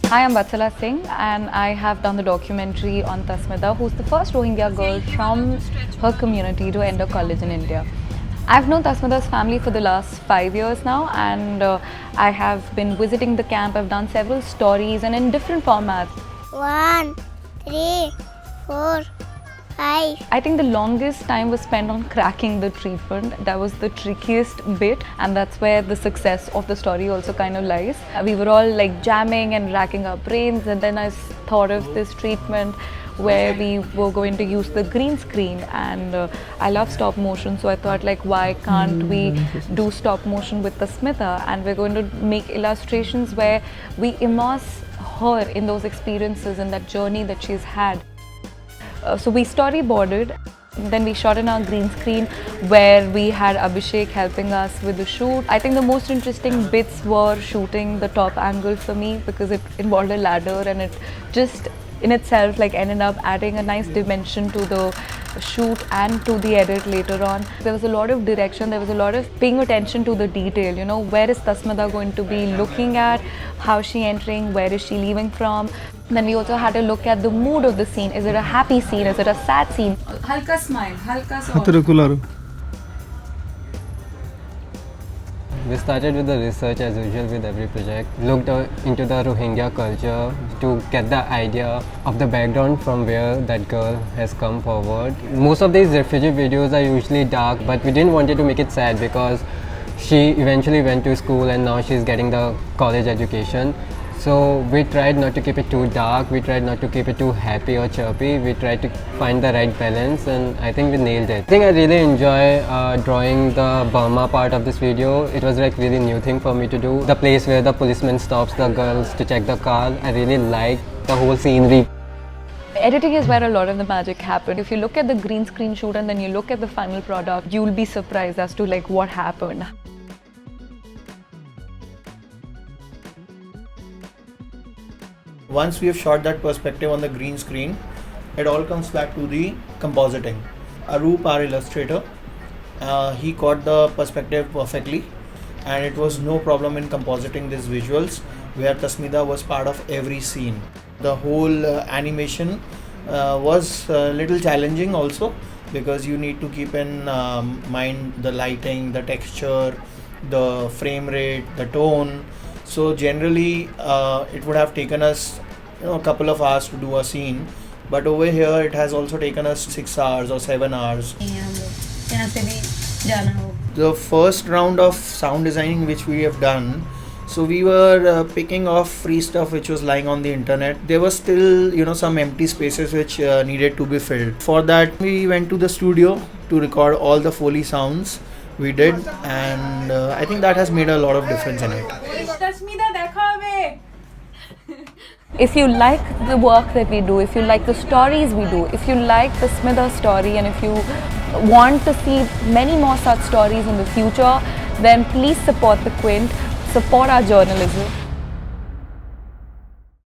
Hi, I'm Vatsala Singh and I have done the documentary on Tasmida, who's the first Rohingya girl from her community to enter college in India. I've known Tasmida's family for the last 5 years now, and I have been visiting the camp. I've done several stories and in different formats. 1, 3, 4, 5. I think the longest time was spent on cracking the treatment. That was the trickiest bit, and that's where the success of the story also kind of lies. We were all like jamming and racking our brains, and then I thought of this treatment where we were going to use the green screen, and I love stop motion, so I thought like why can't we do stop motion with the Tasmida, and we're going to make illustrations where we immerse her in those experiences and that journey that she's had. So we storyboarded, then we shot in our green screen where we had Abhishek helping us with the shoot. I think the most interesting bits were shooting the top angle for me because it involved a ladder, and it just in itself like ended up adding a nice dimension to the shoot and to the edit later on. There was a lot of direction, there was a lot of paying attention to the detail, you know, where is Tasmida going to be looking at, how is she entering, where is she leaving from. Then we also had to look at the mood of the scene. Is it a happy scene, is it a sad scene? Halka smile, halka smile. We started with the research as usual with every project, looked into the Rohingya culture to get the idea of the background from where that girl has come forward. Most of these refugee videos are usually dark, but we didn't want it to make it sad because she eventually went to school and now she's getting the college education. So we tried not to keep it too dark, we tried not to keep it too happy or chirpy, we tried to find the right balance, and I think we nailed it. I think I really enjoy drawing the Burma part of this video. It was like really new thing for me to do. The place where the policeman stops the girls to check the car, I really liked the whole scenery. Editing is where a lot of the magic happened. If you look at the green screen shoot and then you look at the final product, you'll be surprised as to like what happened. Once we have shot that perspective on the green screen, it all comes back to the compositing. Arup, our illustrator, he caught the perspective perfectly, and it was no problem in compositing these visuals where Tasmida was part of every scene. The whole animation was a little challenging also because you need to keep in mind the lighting, the texture, the frame rate, the tone. So generally it would have taken us a couple of hours to do a scene, but over here it has also taken us 6 hours or 7 hours. The first round of sound designing which we have done, so we were picking off free stuff which was lying on the internet. There was still some empty spaces which needed to be filled. For that we went to the studio to record all the Foley sounds we did, and I think that has made a lot of difference in it. If you like the work that we do, if you like the stories we do, if you like the Tasmida story, and if you want to see many more such stories in the future, then please support the Quint, support our journalism.